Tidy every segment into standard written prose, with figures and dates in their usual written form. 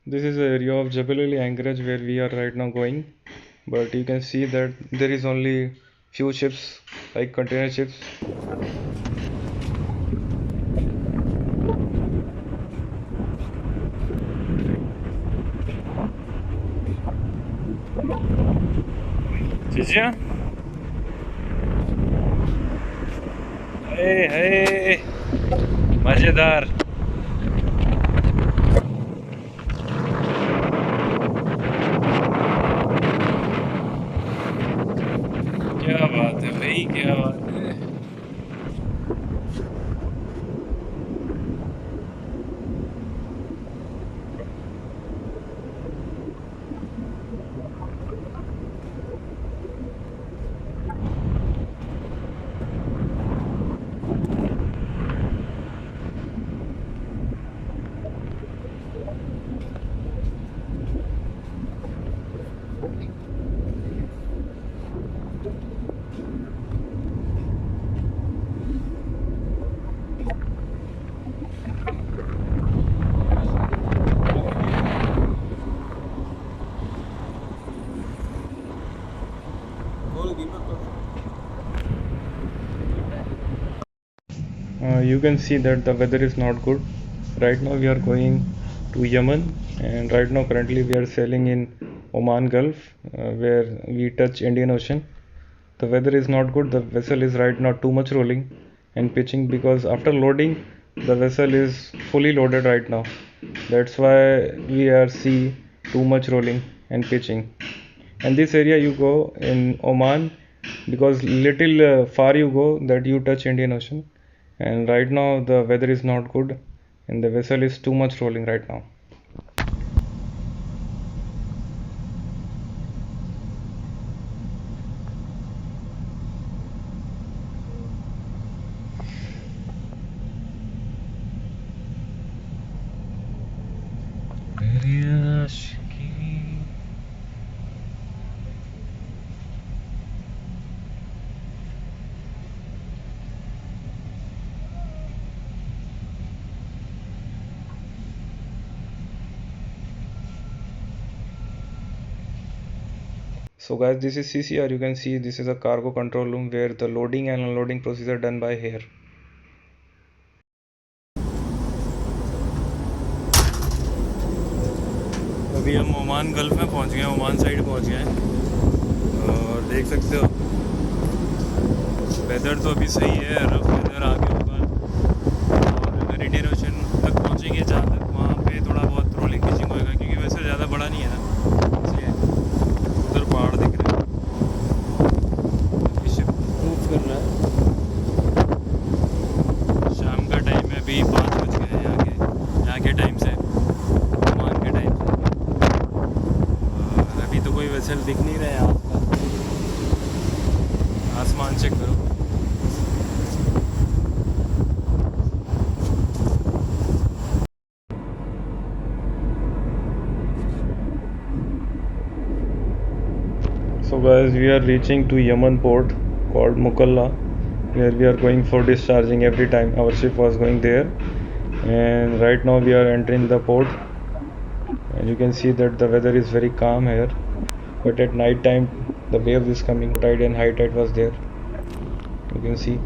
This is the area of Jebel Ali Anchorage where we are right now going, but you can see that there is only few ships like container ships. Chicha? Hey, hey, मजेदार. क्या बात है भाई, क्या बात है. You can see that the weather is not good. Right now we are going to Yemen, and right now currently we are sailing in Oman Gulf, where we touch Indian Ocean. The weather is not good. The vessel is right now too much rolling and pitching because after loading, the vessel is fully loaded right now. That's why we are see too much rolling and pitching. And this area you go in Oman, because little far you go that you touch Indian Ocean. And right now the weather is not good and the vessel is too much rolling right now. So guys, this is CCR. You can see this is a cargo control room where the loading and unloading procedure done by here. अभी हम Oman gulf में पहुंच गए हैं, Oman side पहुंच गए हैं और देख सकते हो वेदर तो अभी सही है, रफ वेदर आगे होगा और अगर इंडियन ओशन तक पहुंचेंगे जहाँ तक वहाँ पे थोड़ा बहुत ट्रोलिंग फिशिंग होएगा क्योंकि वैसे ज़्यादा बड़ा नहीं है ना, इसलिए उधर पहाड़ दिख रहे हैं. अभी शिप मूव कर रहा है. शाम का टाइम है, अभी 5 बज गए हैं यहाँ के टाइम से, ओमान के टाइम से. और अभी तो कोई वेसल दिख नहीं रहा है आसपास. आसमान चेक करो. So guys, we are reaching to Yemen port called Mukalla, where we are going for discharging every time our ship was going there. And right now we are entering the port, and you can see that the weather is very calm here. But at night time, the wave is coming. Tide and high tide was there. You can see.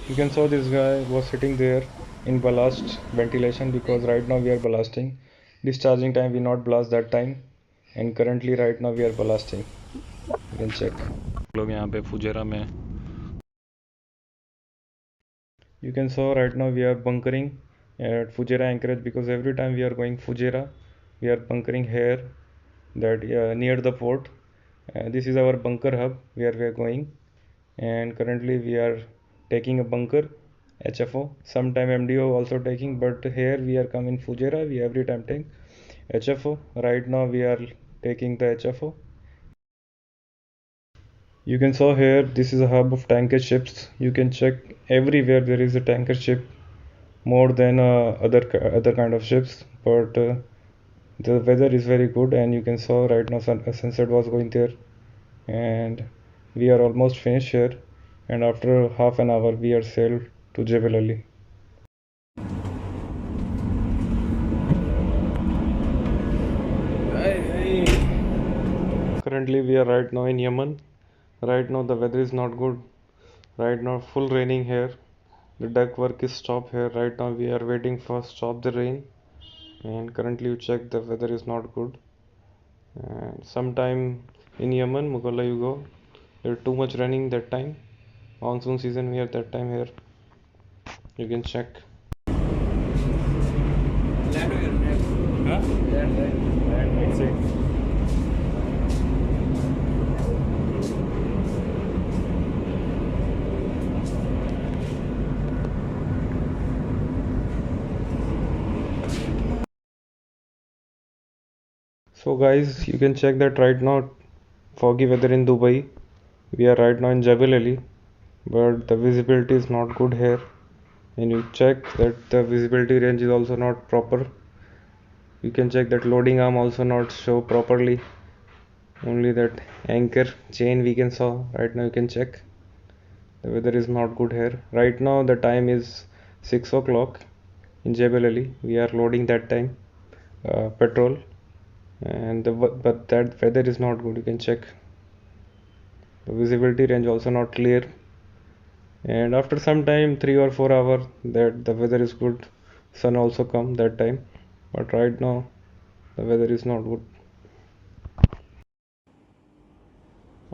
You can saw this guy was sitting there in ballast ventilation because right now we are ballasting. Discharging time we not blast that time, and currently right now we are ballasting. You can check. लोग यहाँ पे Fujairah में. You can saw right now we are bunkering at Fujairah Anchorage because every time we are going Fujairah, we are bunkering here that near the port. This is our bunker hub where we are going, and currently we are taking a bunker HFO. Sometime MDO also taking, but here we are coming Fujairah. We every time take HFO. Right now we are taking the HFO. You can saw here this is a hub of tanker ships. You can check everywhere there is a tanker ship more than other kind of ships, but the weather is very good and you can saw right now sunset was going there, and we are almost finished here, and after half an hour we are sailed to Jebel Ali. Currently we are right now in Yemen. Right now the weather is not good. Right now full raining here. The deck work is stopped here. Right now we are waiting for stop the rain, and currently you check the weather is not good. And sometime in Yemen, Mugalla you go, there too much raining that time. Monsoon season we are that time here. You can check. Land over here. Huh? Land exit. So guys, you can check that right now foggy weather in Dubai. We are right now in Jebel Ali, but the visibility is not good here. And you check that the visibility range is also not proper. You can check that loading arm also not show properly. Only that anchor chain we can saw. Right now you can check. The weather is not good here. Right now the time is 6 o'clock in Jebel Ali. We are loading that time petrol, and but that weather is not good. You can check. The visibility range also not clear, and after some time 3 or 4 hours that the weather is good, sun also come that time, but right now the weather is not good.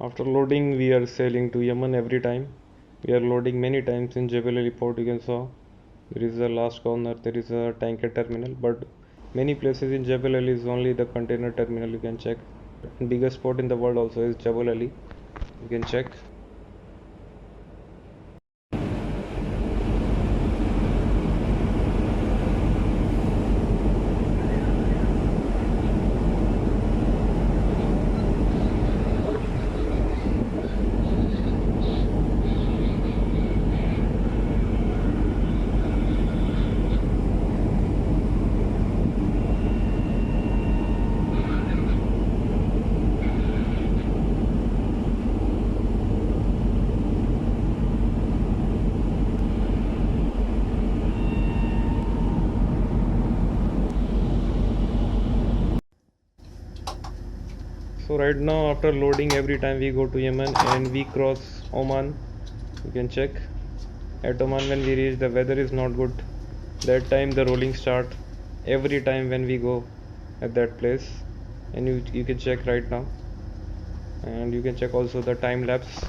After loading we are sailing to Yemen. Every time we are loading many times in Jebel Ali port. You can saw there is a last corner, there is a tanker terminal, but many places in Jebel Ali is only the container terminal. You can check. Biggest port in the world also is Jebel Ali. You can check. So right now after loading every time we go to Yemen and we cross Oman, you can check. At Oman when we reach the weather is not good. That time the rolling start every time when we go at that place, and you can check right now, and you can check also the time lapse.